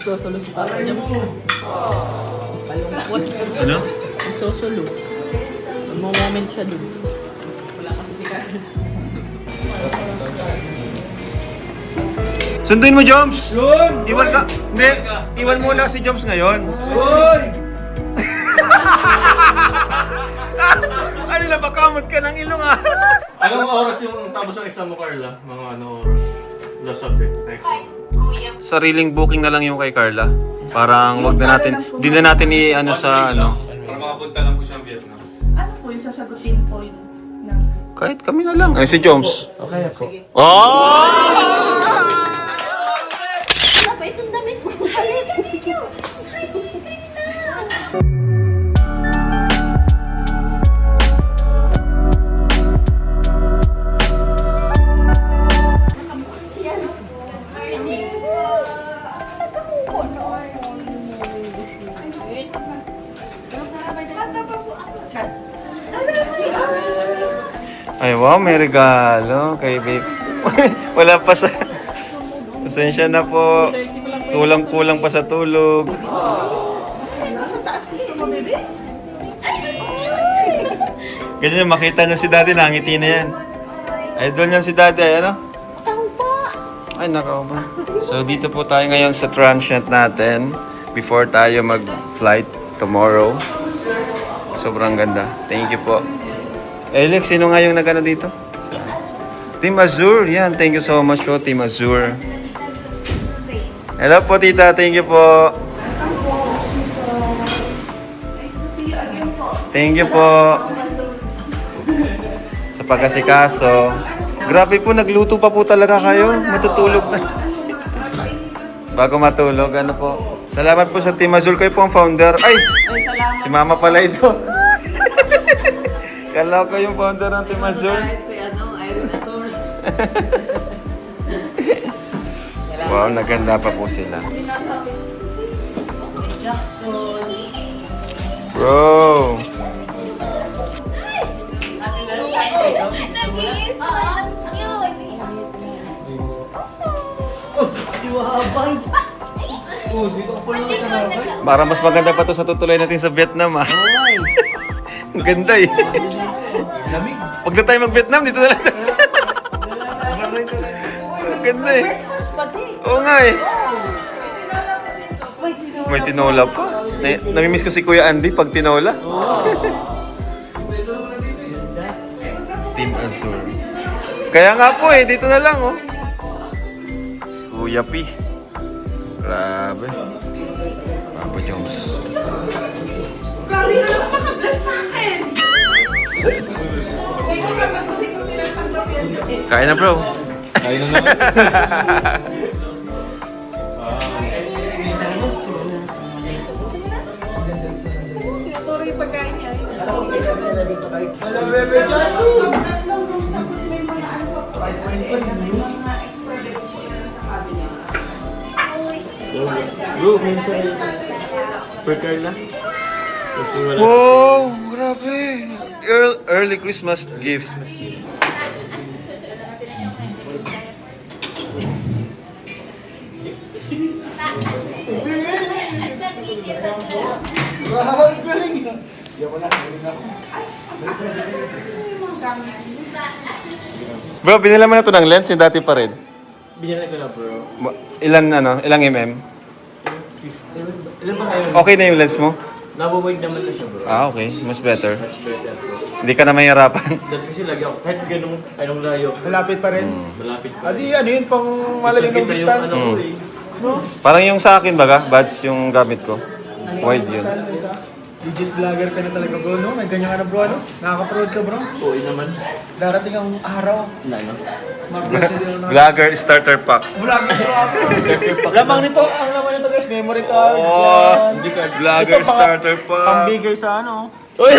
Nagsosolo si Papa niya. Palungkot. Ano? Nagsosolo. Mag-moment siya dun. Wala kasi si Carla. Sunduin mo, Joms! Yun! Iwan ka! Hindi! Iwan mo lang si Joms ngayon. Hoy! Ano na, bakamot ka ng ilong ah! Anong oras yung tapos ng exam mo, Carla? Mga ano oras? Last subject, next. Sariling booking na lang yung kay Carla. Parang wag na natin, di na natin i-ano sa ano. Para makapunta lang po siya ng Vietnam. Ano po yung sasagutin po yun? Ng... Kahit kami na lang. Ay, si Joms. Okay po. Oh! Ano ba itong damit mo? Halika dito! Ay, wow, may regalo kay babe. Wala pa sa... Pasensya na po. Kulang-kulang pa sa tulog. Nasa taas gusto mo, bebe? Ganyan, makita niya si daddy, nangiti na yan. Idol niyan si daddy, ay ano? Ay, nakaw ba? So, dito po tayo ngayon sa transient natin before tayo mag-flight tomorrow. Sobrang ganda. Thank you po. Alex, sino nga yung nagano dito? Team Azure. Yan, thank you so much po, Team Azure. Hello po, tita. Thank you po. Thank you po. Sa pagkasikaso. Grabe po, nagluto pa po talaga kayo. Matutulog na. Bago matulog, ano po. Salamat po sa Team Azure. Kayo po ang founder. Ay! Ay, salamat. Si Mama pala ito. Kala ko yung founder ng Team Azure. Kahit si Irene Azor. Wow, naganda pa po sila. Bro! Nag-iis mo, ang cute! Para mas maganda pa to sa tutuloy natin sa Vietnam ah. Ang ganda eh. Pag na tayo mag-Vietnam, dito na lang. Ang ganda eh. Oo nga eh. May tinola pa. Namimiss ko si Kuya Andy pag tinola. Team Azure. Kaya nga po eh, dito na lang oh. Si Kuya P. Grabe. Papa Jones. Grabe ka lang makabless sa akin! Kain na bro. Ayun na naman. Tinuturo yung pagkain niya. Bro, minsan per Carla. Wow, grabe. Early Christmas gift. Bro, binila mo na to ng lens, yung dati pa rin. Binili ko na bro. Ilang mm? Ilan ba kayo? Okay na yung lens mo? Nabawag naman na siya bro. Ah, okay. Mas better. Much better bro. Hindi ka na mahirapan. Dati kasi lagi ako, kahit ganun, anong layo. Malapit pa rin. Malapit pa. Adi, ano yun, pang malalim ng distance. Ano, ko eh. Parang yung sa akin baga, buds yung gamit ko. Wide yun. Legit vlogger ka na talaga bro, no? May ganyan ka na bro, ano? Nakaka-proud ka bro. Oo naman. Darating ang araw. Na, no? Mag-birthday din ako. Vlogger starter pack. Vlogger bro ako. Lamang nito, ang laman nito guys, memory card. Oh, yan. vlogger Ito, starter pack. Pambigay sa ano. Uy!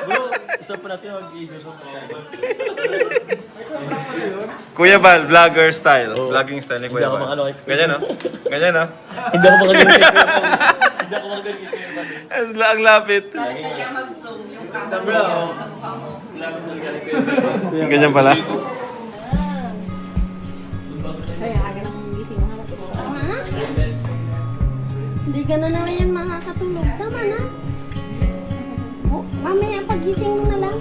Bro, isa pa natin mag-isusok sa Kuya Val, vlogger style. Vlogging style ni Kuya Hindi ako Val. makano kay- Ganyan no? Ganyan no? Hindi ako magaling kay Kuya Paul. Hindi ako magaling kay Kuya Paul. Ang lapit. Kaya mag-zoom yung camera Bro. niya sa mukha mo. Lapit na galing kay Kuya Paul. Ganyan pala. Kaya aga nang gising mo. Hindi ka na naman yan makakatulog. Tama na. Mamaya pagising mo na lang.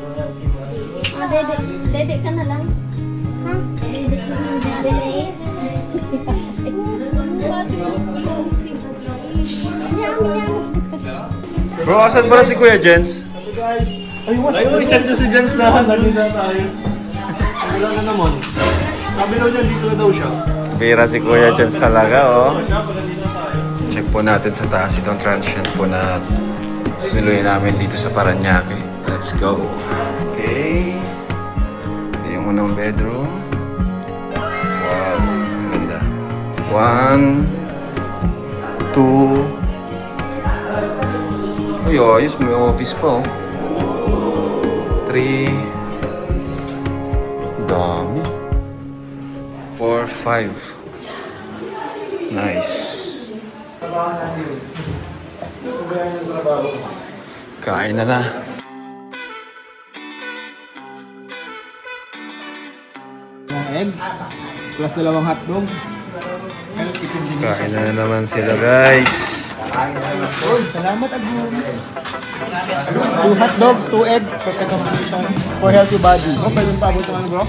Dede ka na lang. Ha? Dede ka na dede. Yummy. Bro, asan pala si Kuya Jens? Ay, chat na si Jens na. Nandito na tayo. Wala na naman. Sabi daw niya, dito na daw siya. Pira si Kuya Jens talaga, oh. Check po natin sa taas itong transient po na niluhin namin dito sa Paranaque. Let's go. Okay. Ito yung unang bedroom. Wow, ganda. 1, 2. Uy, ayos. May office pa, oh. 3. Dami. 4, 5. Nice. Kain na na. Egg. Plus 2 hotdog. Kain na naman sila, guys. Salamat, Agum. 2 hotdog, 2 egg, perfect combination for healthy body. Bro, pwede pa abot naman, bro?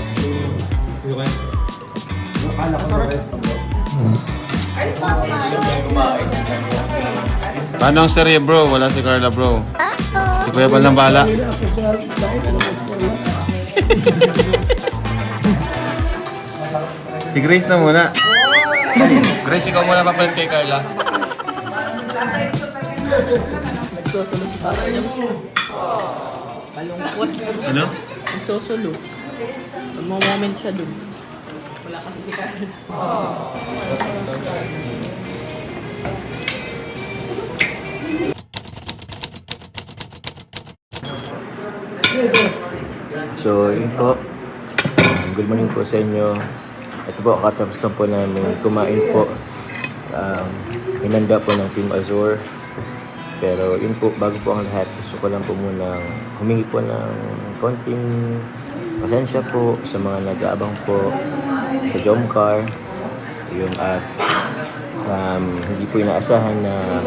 Paano ang serye, bro? Wala si Carla, bro. Si Kuya Bal ng bala. Si Grace na muna. Grace, ikaw muna pa-print kay Carla. Nagsusulo si Papa niya. Malungkot. Ano? Nagsusulo. Mag-moment siya dun. Wala kasi si Carla. So, yun po. Good morning po sa inyo. Ito po, katapos lang po namin kumain po. Hinanda po ng Team Azure. Pero yun po, bago po ang lahat, gusto ko lang po muna humingi po ng konting pasensya po sa mga nag-aabang po sa Jomcar. Yun, at hindi po inaasahan na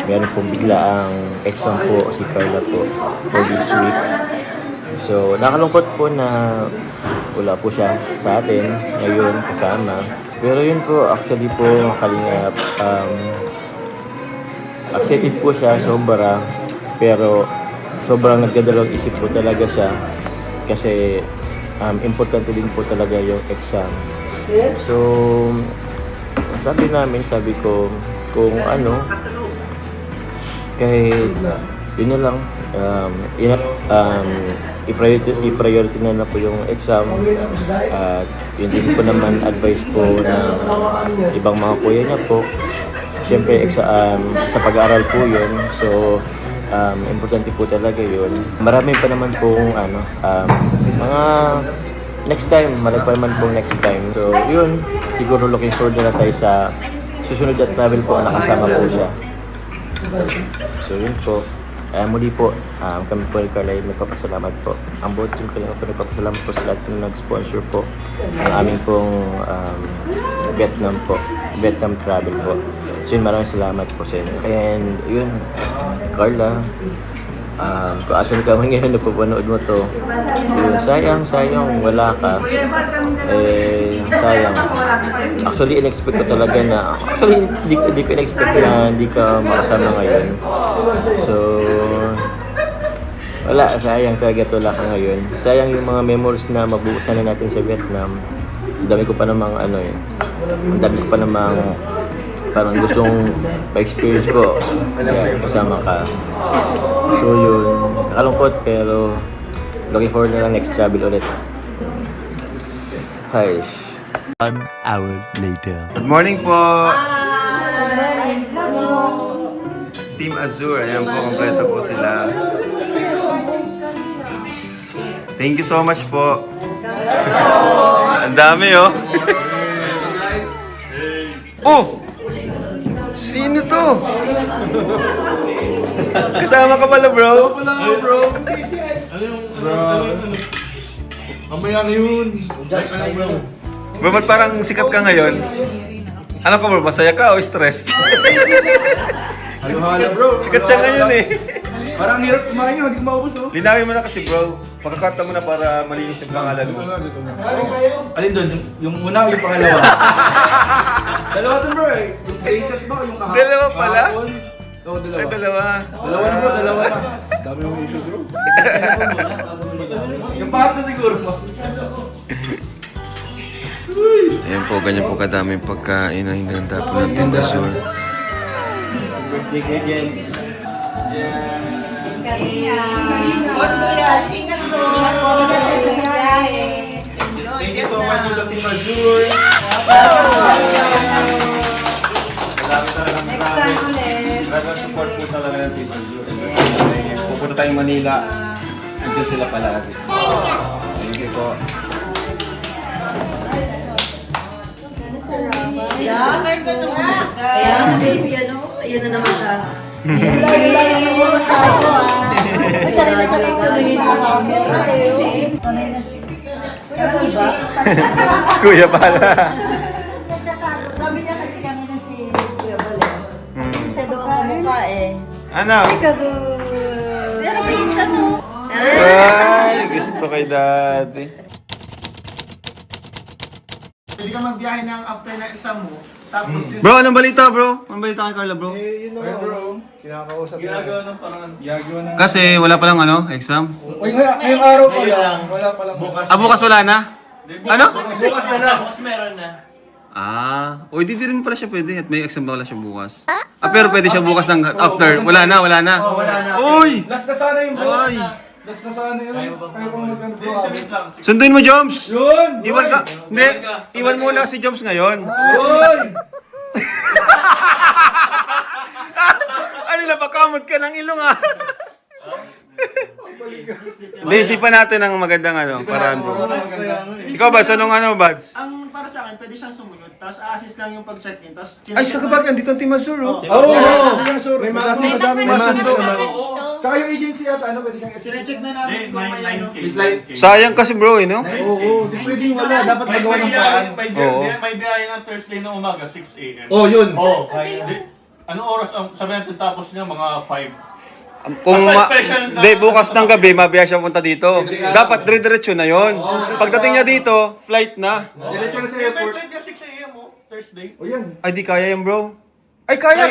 meron pong bigla ang exam po si Carla po for this week. So, nakalungkot po na wala po siya sa atin ngayon kasama. Pero yun po, actually po, Kalingap, excited po siya, sobra. Pero, sobrang nagdadalawang isip po talaga siya. Kasi, importante din po talaga yung exam. So, sabi ko, kung ano, kahit yun na lang, i-priority na po yung exam. At yun din po naman advice po ng ibang mga kuya niya po. Siyempre, sa pag-aaral po yun. So, importante po talaga yun. Marami pa naman pong mga next time. Marami pa naman pong next time. So, yun. Siguro looking forward na tayo sa susunod na travel po. Nakasama po siya. So, yun po. Muli po, kami po ni Carla ay nagpapasalamat po. Ang buong team ko lang po nagpapasalamat po sa lahat ng nag-sponsor po ng aming pong Vietnam travel po. So yun, maraming salamat po sa inyo. And yun, Carla, kung asan ka man ngayon napapanood mo to, yun, sayang, wala ka. Sayang. Actually, in-expect ko talaga na, hindi ko in-expect na hindi ka makasama ngayon. So, wala, sayang talaga wala ka ngayon. Sayang yung mga memories na mabuusan na natin sa Vietnam. Ang dami ko pa namang parang gustong pa-experience ko. Kaya kasama ka. So yun, kakalungkot pero looking forward na lang next travel ulit. Hi. 1 hour later. Good morning po! Team Azure, ayan po, kompleto po sila. Thank you so much po. Ang dami, oh. Oh! Sino to? Kasama ka pala, bro? Bro. Mamaya na yun. Bro, ba't parang sikat ka ngayon? Ano ka bro? Masaya ka o stress? Halo-halo bro. Sikat siya ngayon eh. Parang hirap kumain yun, hindi ko maubos no? Linawin mo na kasi bro. Pagkakata mo na para malinis yung pangalan mo. Alin doon? Yung una o yung pangalawa? Dalawa doon bro eh. Yung latest ba o yung kahapon? Dalawa pala? Oo, dalawa. Ay, dalawa. Dalawa na bro, dalawa na. Dami yung issue bro. Yung pangatlo siguro mo. Ayan po, ganyan po kadaming pagkain ang hinanda po ng Tita Sur. Ingredients. Thank you so much po sa Team Azur. Marami talagang Maraming support po talaga ng Team Azur. Pupunta tayong Manila. Andiyan sila palagi. Thank you po. Kaya na baby, ano? Yan na naman ka. Layo-layo na mga tayo Masari na sanay ko na yun sa camera eh. Kuya pala. Sabi niya kasi kanina si Kuya Bale. Siya doon ang mukha eh. Ano? Pero pinsan no? Ay, gusto kay daddy. Pwede ka magbiyahe ng after na exam mo. Tapos Bro, anong balita bro? Anong balita kay Carla bro? yun na bro. Kinakausap Ginagawa ng parang Ginagawa ng... Kasi wala palang ano, exam. Uy, ngayong araw pa lang. Wala pa lang. Bukas wala na? Ano? Bukas na lang. Uy, di rin pala siya pwede at may exam ba wala siya bukas? Pero pwede siya bukas ng after. Wala na. Wala na. Uy! Last na sana yung bro. Ay! Last na sana yun. Kaya pang magkano bro. Sunduin mo, Joms! Yun! Iwan ka. Hindi. Iwan muna si Joms ngayon. Yun! Ano na, bakamot ka ng ilong ah. Hindi, isipan natin ang magandang ano, paraan bro. Ikaw ba, anong ano, Bads? Ang para sa akin, pwede siyang sumunod, tapos a-assist lang yung pag-check-in, tapos Ay, sa kabagyan, dito ang Team Azur, oh. Oo! May mga assist naman. May mga assist naman. dito. Tsaka yung agency at ano, pwede siyang assist. sinecheck na namin kung may ano. Sayang kasi bro, eh, no? Oo, di pwedeng wala. Dapat magawa ng paraan. Oo. May biyahe ng Thursday na umaga, 6 a.m. Oh, yun. Oh, anong oras ang sabi natin tapos niya? Mga 5. Kung di, bukas ng gabi, mabiya siya punta dito. Dapat dire-diretso na yon. Pagdating niya dito, flight na. Diretso na sa May airport. flight niya 6 a.m. oh, Thursday. O yan. Ay, di kaya yan bro. Ay, kaya!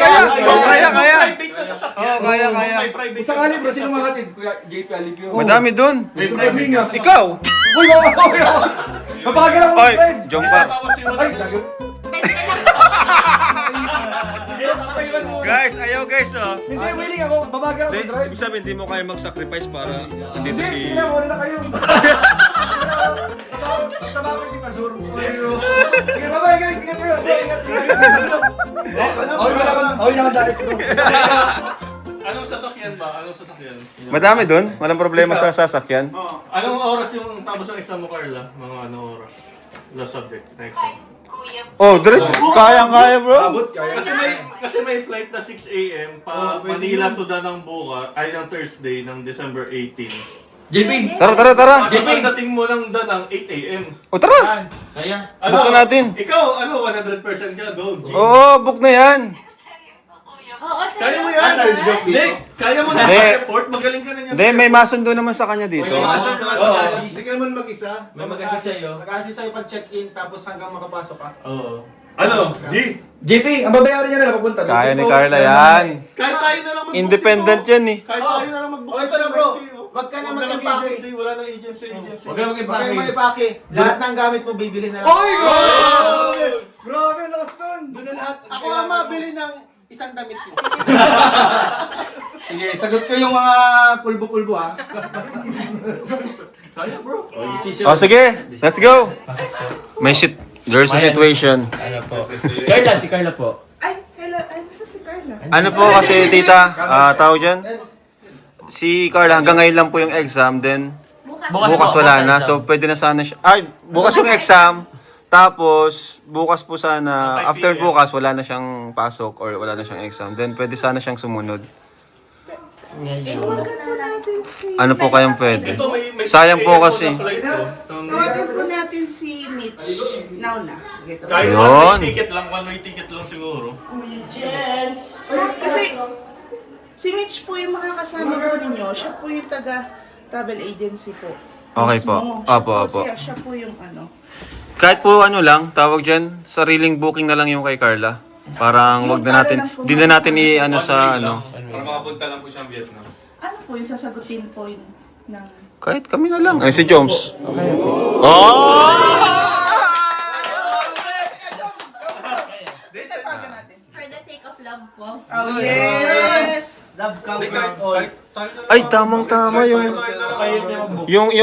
Oh, kaya! Private na sasakyan. Oh, kaya. May private Kung sakali bro, sino mahatid? Kuya JP Alipio. Madami dun. May Gusto private. nga. Ikaw! Uy, mabagal ako Ay, mag-drive. Jompa. Tapos yung Ay, lagi. Guys, ayaw guys, oh. Hindi, willing ako. Babagal ako Hindi, mag-drive. ibig sabihin, hindi mo kaya mag-sacrifice para andito Hindi, si... sige na, wala na kayo. Sa bakit kita, Sur? Sige, bye-bye guys. Ingat kayo. Ingat. Okay na ka dahil bro. Anong sasakyan ba? Anong sasakyan? Madami dun. Walang problema sa sasakyan. Anong oras yung tapos ng exam mo, Carla? Mga anong oras? Last subject na exam. Oh, diretso. Kaya, bro. Abot, kaya. Kasi may flight na 6 a.m. pa Manila to Danang bukas ay ng Thursday ng December 18. JP. Tara. Tapos pagdating mo ng Danang 8 a.m. O, tara. Book na natin. Ikaw, 100% ka, go. G. Oo, book na yan. Oo, Kaya mo seryoso. yan. Hindi, kaya mo na Hindi. sa airport, magaling ka na niyan. Hindi, may masundo naman sa kanya dito. Sige naman mag-isa. May mag-assist sa'yo. Mag-assist sa'yo pag-check-in, tapos hanggang makapasok ka. Oo. Ano? G? JP, ang babayaran niya na papunta. Kaya ni Carla yan. Kahit tayo na lang mag-book. Independent yan eh. Kahit tayo na lang mag-book. Oh, ito na bro. Wag ka na mag-impake. Wala nang agency. Huwag ka mag-impake. Lahat ng gamit mo bibili na lang. Oy! Grabe, ang lakas nun. Doon na lahat. Ako ang mabili ng isang damit mo. Sige, sagot ko yung mga pulbo-pulbo ha. Kaya bro. O, sige. Let's go. May shit. There's a situation. Ano po? Carla, si Carla po. Ay, nasa si Carla. Ano po kasi, tita, tao dyan? Si Carla, hanggang ngayon lang po yung exam, then bukas wala na. So, pwede na sana siya. Ay, bukas yung exam. Tapos, bukas po sana, after bukas, wala na siyang pasok or wala na siyang exam. Then, pwede sana siyang sumunod. Tawagan po natin si... Ano po kayong pwede? Ito may Sayang po 6 AM kasi. na flight to. Itong- Tawagan po natin si Mitch. Now na. Kahit Yun. one-way ticket lang, one-way ticket lang siguro. Kasi si Mitch po yung makakasama po ninyo. Siya po yung taga-travel agency po. Okay po. Mismo. Opo, Siya po opo. Siya po yung ano. Kahit po ano lang, tawag dyan, sariling booking na lang yung kay Carla. Parang wag na natin, di na natin i-ano sa ano. Para makapunta lang po siyang Vietnam. Ano po yung sasagutin po yun ng... Kahit kami na lang. Ay, si Joms. Oh! Tawagan natin. For the sake of love po. Oh, yes! Love conquers all. Ay, tamang-tama yung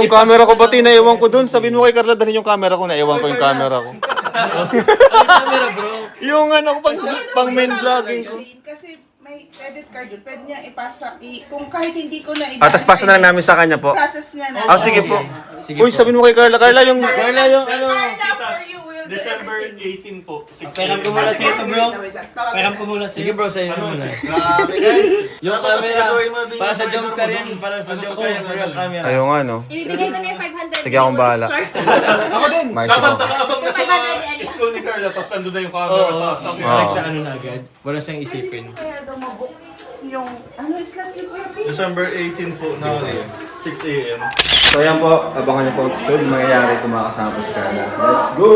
camera ko pati naiwan ko doon. Sabihin mo kay Carla dalhin yung camera ko, naiwan ko yung camera ko. Camera, bro. Yung ano ko pang main vlogging ko. Kasi may credit card yun. Pwede niya ipasa. Kung kahit hindi ko na Tapos pasa na lang namin sa kanya po. process niya na. Ah, sige po. Uy, sabihin mo kay Carla, Carla yung Carla yung ano. Carla, for you will do December everything. 18 po, 6 Pairam ko AM. muna sa'yo, bro. Tawagan Pairam ko natin. muna. Sige bro, sa'yo muna. Grabe guys. Yung camera, para sa jump ka rin. Para sa jump ka rin. Yung camera. ayaw nga no. Ibibigay ko na yung 500. Sige, akong bahala. Ako din. May Dapat siya. nakaabang na sa school ni Carla, tapos nandun na yung camera sa Oo. sakyan. Ano na agad. Wala siyang isipin. Kaya daw mabook yung ano slot ni Kuya Pete. December 18 po na 6 AM. So yan po, abangan niyo po soon mangyayari kung makakasama po si Carla. Let's go!